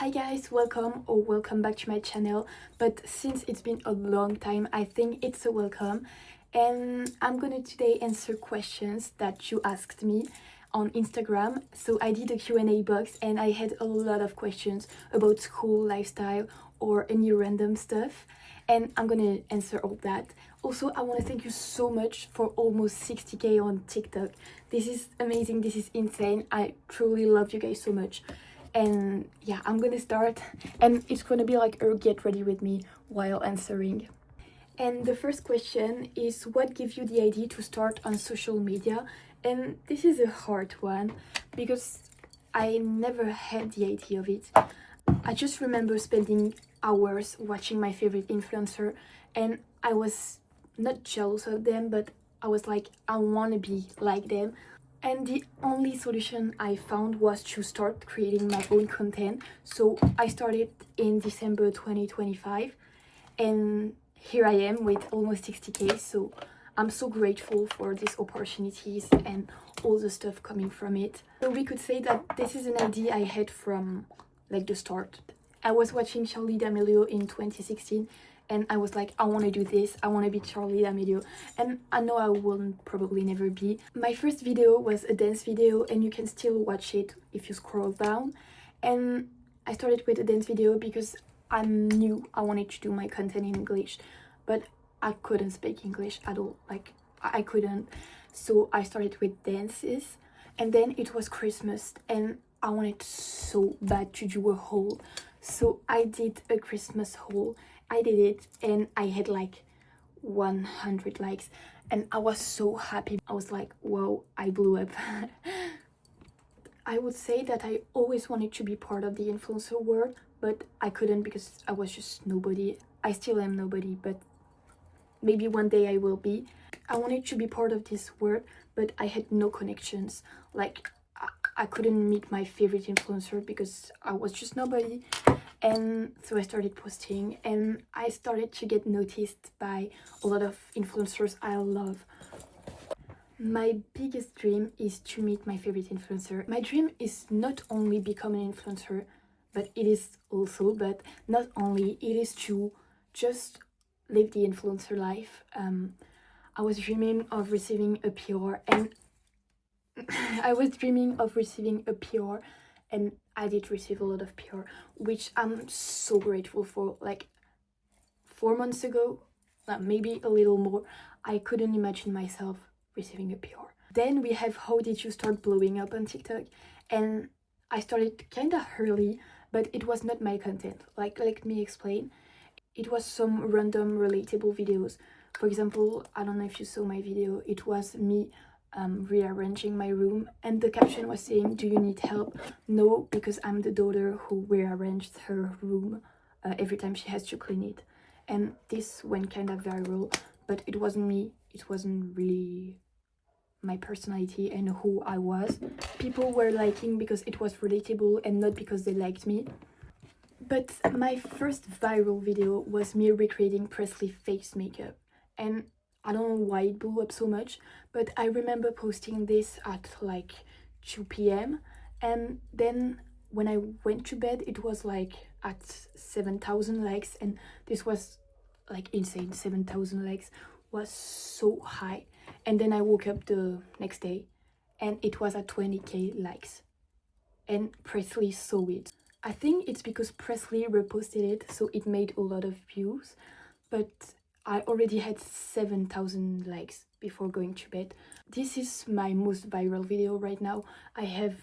Hi guys, welcome back to my channel. But since it's been a long time, I think it's a welcome, and I'm gonna today answer questions that you asked me on Instagram. So I did a Q&A box and I had a lot of questions about school, lifestyle, or any random stuff, and I'm gonna answer all that. Also, I want to thank you so much for almost 60k on TikTok. This is amazing, this is insane. I truly love you guys so much. And yeah, I'm gonna start, and it's gonna be like a get ready with me while answering. And the first question is, what gives you the idea to start on social media? And this is a hard one because I never had the idea of it. I just remember spending hours watching my favorite influencer, and I was not jealous of them, but I was like, I want to be like them. And the only solution I found was to start creating my own content. So I started in December 2025, and here I am with almost 60k. So I'm so grateful for these opportunities and all the stuff coming from it. So we could say that this is an idea I had from like the start. I was watching Charlie D'Amelio in 2016, and I was like, I want to do this, I want to be Charlie D'Amelio, and I know I will probably never be. My first video was a dance video, and you can still watch it if you scroll down. And I started with a dance video because I knew I wanted to do my content in English, but I couldn't speak English at all. Like, I couldn't. So I started with dances, and then it was Christmas, and I wanted so bad to do a haul. So I did a Christmas haul. I did it, and I had like 100 likes, and I was so happy. I was like, whoa, I blew up. I would say that I always wanted to be part of the influencer world, but I couldn't because I was just nobody. I still am nobody, but maybe one day I will be. I wanted to be part of this world, but I had no connections. Like, I couldn't meet my favorite influencer because I was just nobody. And so I started posting, and I started to get noticed by a lot of influencers I love. My biggest dream is to meet my favorite influencer. My dream is not only become an influencer, but it is also, but not only, it is to just live the influencer life. I was dreaming of receiving a PR, and I was dreaming of receiving a PR, and I did receive a lot of PR, which I'm so grateful for. Like 4 months ago, maybe a little more, I couldn't imagine myself receiving a PR. Then we have, how did you start blowing up on TikTok? And I started kind of early, but it was not my content. Like, let me explain. It was some random relatable videos. For example, I don't know if you saw my video, it was me rearranging my room, and the caption was saying, do you need help? No, because I'm the daughter who rearranged her room every time she has to clean it. And this went kind of viral, but it wasn't me. It wasn't really my personality and who I was. People were liking because it was relatable and not because they liked me. But my first viral video was me recreating Presley face makeup, and I don't know why it blew up so much, but I remember posting this at like 2 p.m. and then when I went to bed, it was like at 7,000 likes, and this was like insane. 7,000 likes was so high. And then I woke up the next day and it was at 20k likes, and Presley saw it. I think it's because Presley reposted it, so it made a lot of views, but I already had 7,000 likes before going to bed. This is my most viral video right now. I have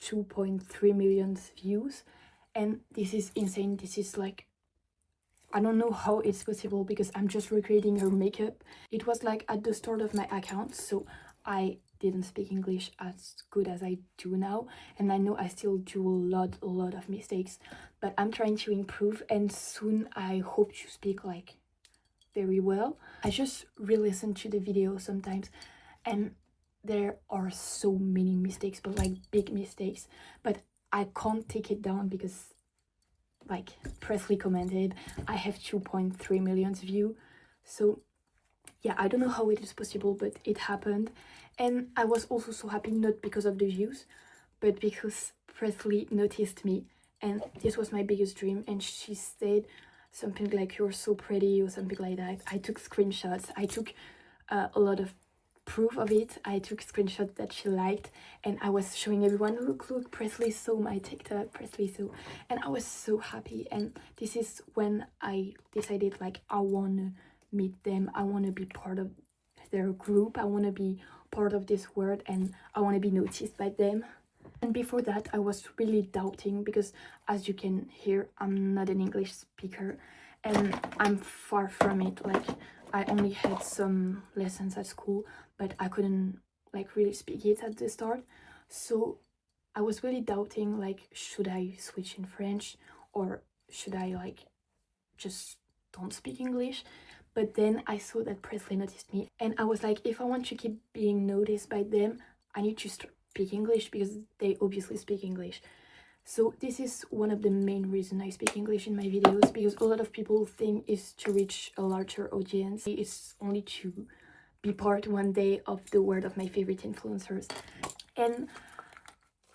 2.3 million views, and this is insane. This is like, I don't know how it's possible because I'm just recreating her makeup. It was like at the start of my account, so I didn't speak English as good as I do now, and I know I still do a lot of mistakes, but I'm trying to improve, and soon I hope to speak like very well. I just re-listen to the video sometimes, and there are so many mistakes, but like big mistakes, but I can't take it down because like Presley commented, I have 2.3 million views. So yeah, I don't know how it is possible, but it happened. And I was also so happy, not because of the views, but because Presley noticed me and this was my biggest dream. And she said something like, "You're so pretty," or something like that. I took screenshots. I took a lot of proof of it. I took screenshots that she liked, and I was showing everyone, look, Presley saw my TikTok, Presley saw, and I was so happy. And this is when I decided, like, I want to meet them, I want to be part of their group, I want to be part of this world, and I want to be noticed by them. And before that, I was really doubting, because as you can hear, I'm not an English speaker, and I'm far from it. Like, I only had some lessons at school, but I couldn't like really speak it at the start. So I was really doubting, like, should I switch in French, or should I like just don't speak English? But then I saw that Presley noticed me, and I was like, if I want to keep being noticed by them, I need to speak English, because they obviously speak English. So this is one of the main reasons I speak English in my videos, because a lot of people think it's to reach a larger audience. It's only to be part one day of the world of my favorite influencers. And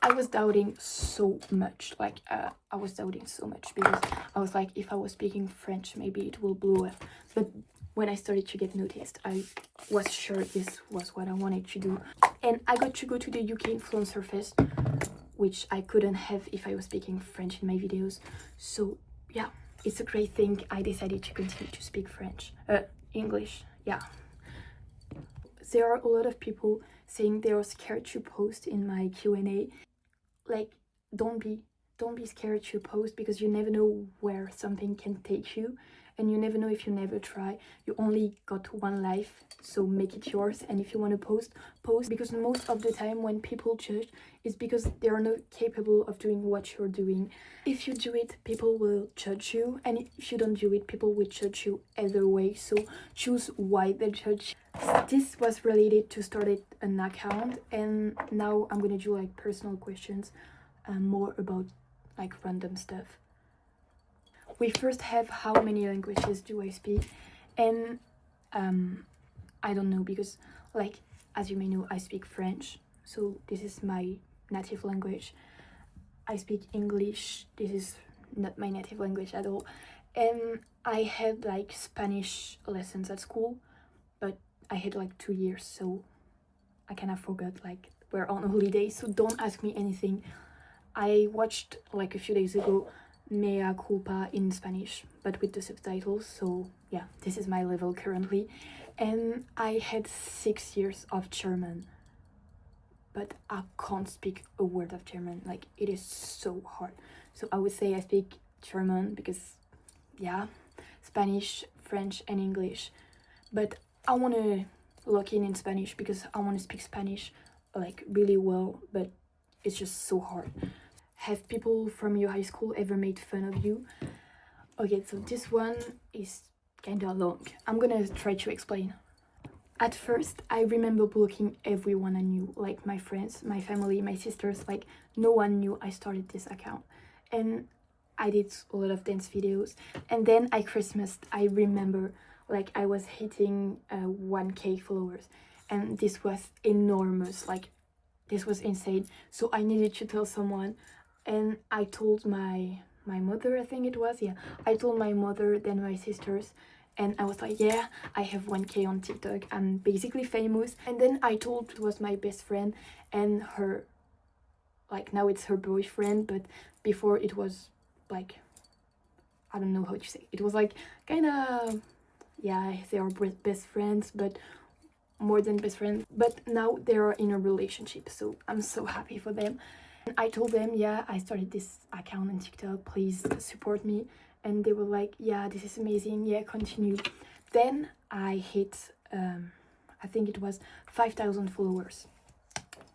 I was doubting so much, I was doubting so much, because I was like, if I was speaking French, maybe it will blow up. But when I started to get noticed, I was sure this was what I wanted to do. And I got to go to the UK Influencer Fest, which I couldn't have if I was speaking French in my videos. So yeah, it's a great thing. I decided to continue to speak English, yeah. There are a lot of people saying they are scared to post in my Q&A. Like, don't be scared to post, because you never know where something can take you, and you never know if you never try. You only got one life, so make it yours. And if you want to post, because most of the time when people judge, it's because they are not capable of doing what you're doing. If you do it, people will judge you, and if you don't do it, people will judge you either way. So choose why they judge. This was related to starting an account, and now I'm gonna do like personal questions, more about like random stuff. We first have, how many languages do I speak? And I don't know, because like, as you may know, I speak French, so this is my native language. I speak English, this is not my native language at all. And I had like Spanish lessons at school, but I had like 2 years, so I kind of forgot, like, we're on holiday, so don't ask me anything. I watched like a few days ago Mea Culpa in Spanish, but with the subtitles, so yeah, this is my level currently. And I had 6 years of German, but I can't speak a word of German, like, it is so hard. So I would say I speak German, because yeah, Spanish, French and English, but I want to lock in Spanish, because I want to speak Spanish like really well, but it's just so hard. Have people from your high school ever made fun of you? Okay, so this one is kind of long. I'm gonna try to explain. At first, I remember blocking everyone I knew, like my friends, my family, my sisters, like no one knew I started this account. And I did a lot of dance videos. And then at Christmas, I remember like I was hitting 1K followers. And this was enormous, like this was insane. So I needed to tell someone. And I told my mother, I think it was, yeah. I told my mother, then my sisters, and I was like, yeah, I have 1K on TikTok, I'm basically famous. And then I told, it was my best friend and her, like now it's her boyfriend, but before it was like, I don't know how to say, it was like kind of, yeah, they are best friends, but more than best friends. But now they are in a relationship, so I'm so happy for them. And I told them, yeah, I started this account on TikTok, please support me. And they were like, yeah, this is amazing, yeah, continue. Then I hit, I think it was 5,000 followers.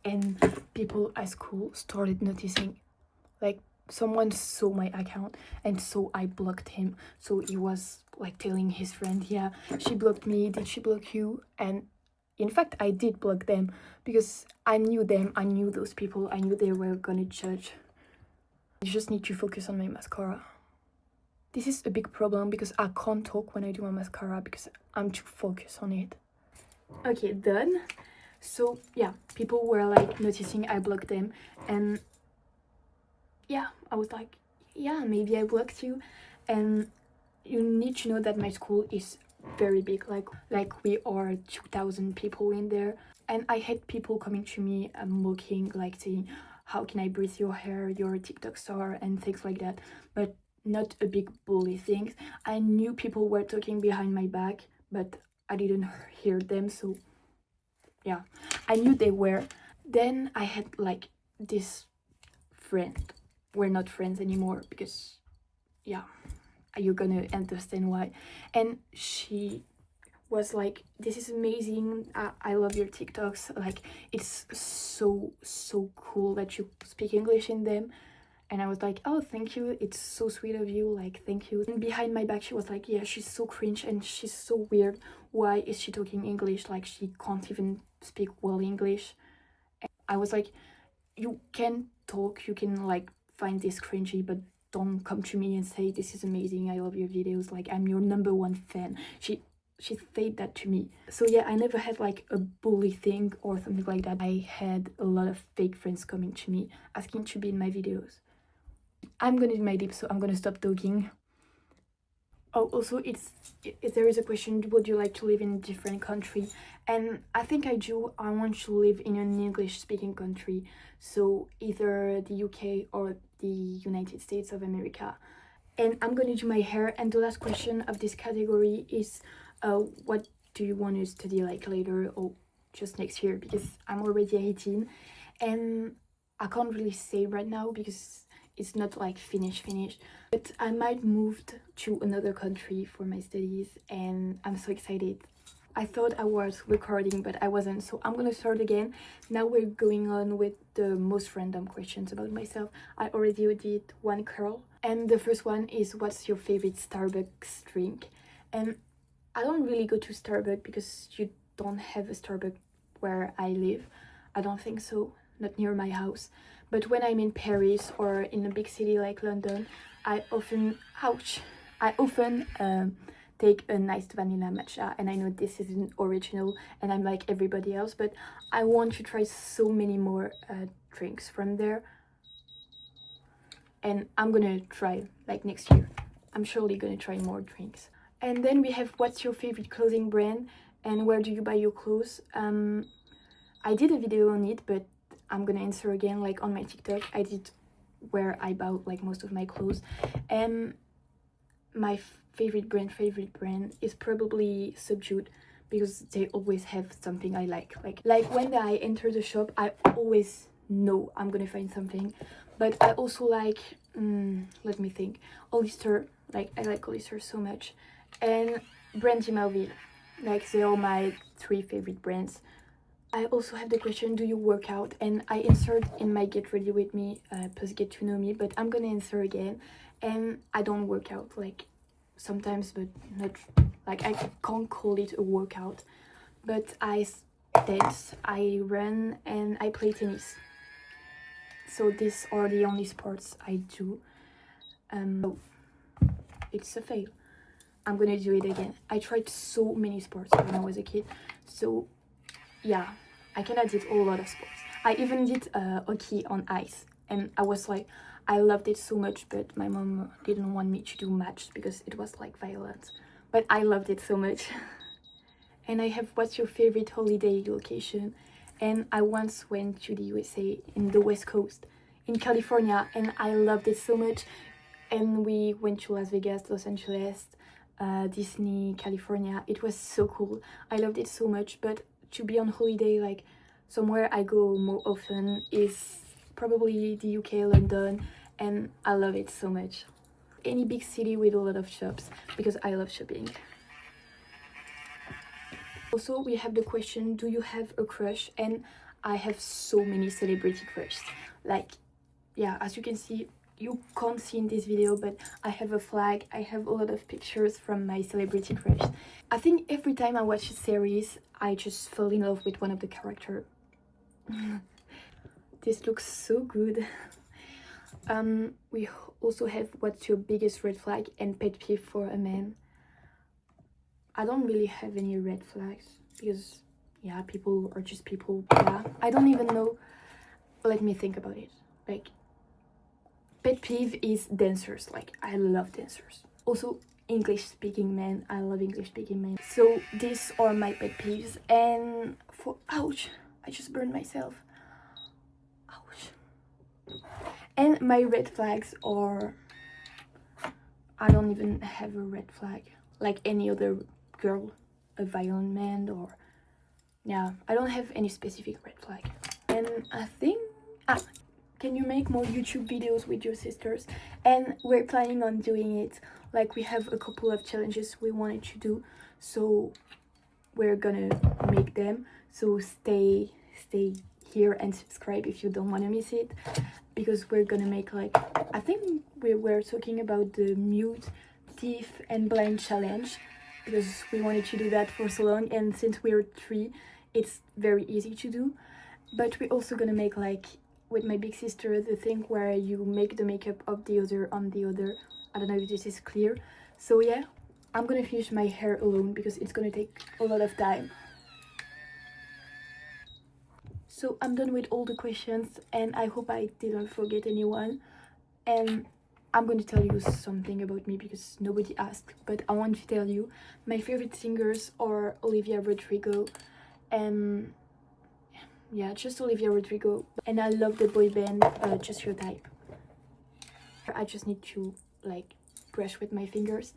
And people at school started noticing, like someone saw my account, and so I blocked him. So he was like telling his friend, yeah, she blocked me, did she block you? And in fact, I did block them, because I knew them, I knew those people, I knew they were gonna judge. I just need to focus on my mascara. This is a big problem, because I can't talk when I do my mascara, because I'm too focused on it. Okay, done. So yeah, people were like noticing I blocked them, and yeah, I was like, yeah, maybe I blocked you. And you need to know that my school is very big, like we are 2,000 people in there. And I had people coming to me mocking, like saying, how can I breathe your hair, you're a TikTok star, and things like that, but not a big bully things. I knew people were talking behind my back, but I didn't hear them, so yeah, I knew they were. Then I had like this friend. We're not friends anymore because, yeah, you're gonna understand why. And she was like, this is amazing, I love your TikToks, like it's so cool that you speak English in them. And I was like, oh, thank you, it's so sweet of you, like thank you. And behind my back she was like, yeah, she's so cringe and she's so weird, why is she talking English, like she can't even speak well English. And I was like, you can talk, you can like find this cringy, but don't come to me and say this is amazing, I love your videos, like I'm your #1 fan. She said that to me. So yeah, I never had like a bully thing or something like that. I had a lot of fake friends coming to me asking to be in my videos. I'm gonna do my dip, so I'm gonna stop talking. Oh, also, there is a question, would you like to live in a different country? And I think I do. I want to live in an English speaking country, so either the UK or the United States of America. And I'm gonna do my hair. And the last question of this category is, what do you want to study like later or just next year? Because I'm already 18 and I can't really say right now because it's not like finished, but I might move to another country for my studies and I'm so excited. I thought I was recording, but I wasn't, so I'm gonna start again. Now we're going on with the most random questions about myself. I already did one curl, and the first one is, what's your favorite Starbucks drink? And I don't really go to Starbucks because you don't have a Starbucks where I live. I don't think so, not near my house. But when I'm in Paris or in a big city like London, I often take a nice vanilla matcha. And I know this isn't original and I'm like everybody else, but I want to try so many more drinks from there. And I'm gonna try like next year. I'm surely gonna try more drinks. And then we have, what's your favorite clothing brand and where do you buy your clothes? I did a video on it, but I'm gonna answer again, like on my TikTok. I did where I bought like most of my clothes. And my favorite brand is probably Subdued, because they always have something I like when I enter the shop, I always know I'm gonna find something. But I also like, let me think, Hollister. Like I like Hollister so much, and Brandy Melville. Like they are my 3 favorite brands. I also have the question, do you work out? And I answered in my Get Ready With Me plus Get To Know Me, but I'm gonna answer again. And I don't work out, like sometimes, but not, like I can't call it a workout. But I dance, I run, and I play tennis. So these are the only sports I do. Oh, it's a fail. I'm gonna do it again. I tried so many sports when I was a kid, so yeah, I cannot did a lot of sports. I even did hockey on ice, and I was like, I loved it so much, but my mom didn't want me to do match because it was like violent. But I loved it so much. And I have, what's your favorite holiday location? And I once went to the USA in the West Coast, in California, and I loved it so much. And we went to Las Vegas, Los Angeles, Disney, California. It was so cool. I loved it so much. But to be on holiday, like somewhere I go more often, is probably the UK, London, and I love it so much. Any big city with a lot of shops, because I love shopping. Also, we have the question, do you have a crush? And I have so many celebrity crushes. Like, yeah, as you can see, you can't see in this video, but I have a flag. I have a lot of pictures from my celebrity crush. I think every time I watch a series, I just fall in love with one of the characters. This looks so good. We also have, what's your biggest red flag and pet peeve for a man? I don't really have any red flags because, yeah, people are just people. Yeah, I don't even know. Let me think about it. Like, pet peeve is dancers. Like, I love dancers. Also, English speaking men. I love English speaking men. So these are my pet peeves. And for ouch, I just burned myself. Ouch. And my red flags are, I don't even have a red flag like any other girl, a violent man, or yeah, I don't have any specific red flag. And I think can you make more YouTube videos with your sisters? And we're planning on doing it. Like, we have a couple of challenges we wanted to do, so we're gonna make them. So stay here and subscribe if you don't want to miss it, because we're gonna make, like, I think we were talking about the mute, deaf and blind challenge, because we wanted to do that for so long, and since we're 3 it's very easy to do. But we're also gonna make, like, with my big sister, the thing where you make the makeup of the other on the other. I don't know if this is clear. So yeah, I'm gonna finish my hair alone because it's gonna take a lot of time. So I'm done with all the questions, and I hope I didn't forget anyone. And I'm going to tell you something about me because nobody asked, but I want to tell you my favorite singers are Olivia Rodrigo and yeah, just Olivia Rodrigo. And I love the boy band Just Your Type. I just need to, like, brush with my fingers,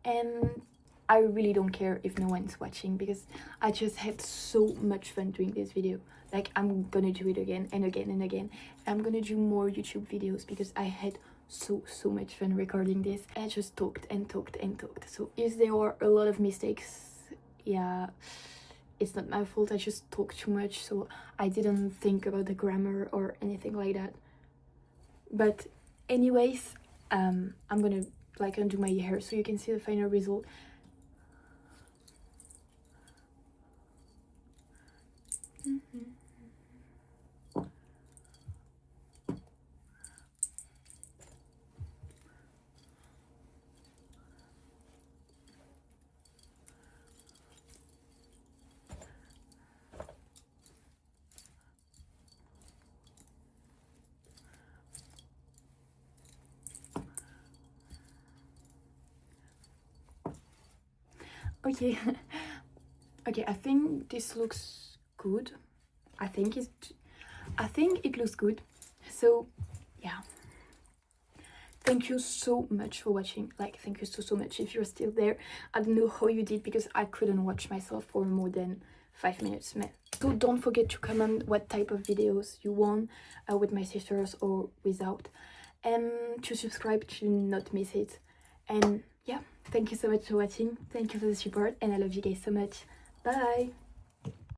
and I really don't care if no one's watching because I just had so much fun doing this video. Like, I'm gonna do it again and again and again. I'm gonna do more YouTube videos because I had so much fun recording this. I just talked and talked and talked. So if there are a lot of mistakes, yeah, it's not my fault. I just talked too much, so I didn't think about the grammar or anything like that. But anyways, I'm gonna, like, undo my hair so you can see the final result. Okay. Okay, I think this looks good. I think it looks good. So yeah, thank you so much for watching. Like, thank you so much if you're still there. I don't know how you did because I couldn't watch myself for more than 5 minutes, man. So don't forget to comment what type of videos you want, with my sisters or without, and to subscribe to not miss it. And yeah, thank you so much for watching. Thank you for the support, and I love you guys so much. Bye.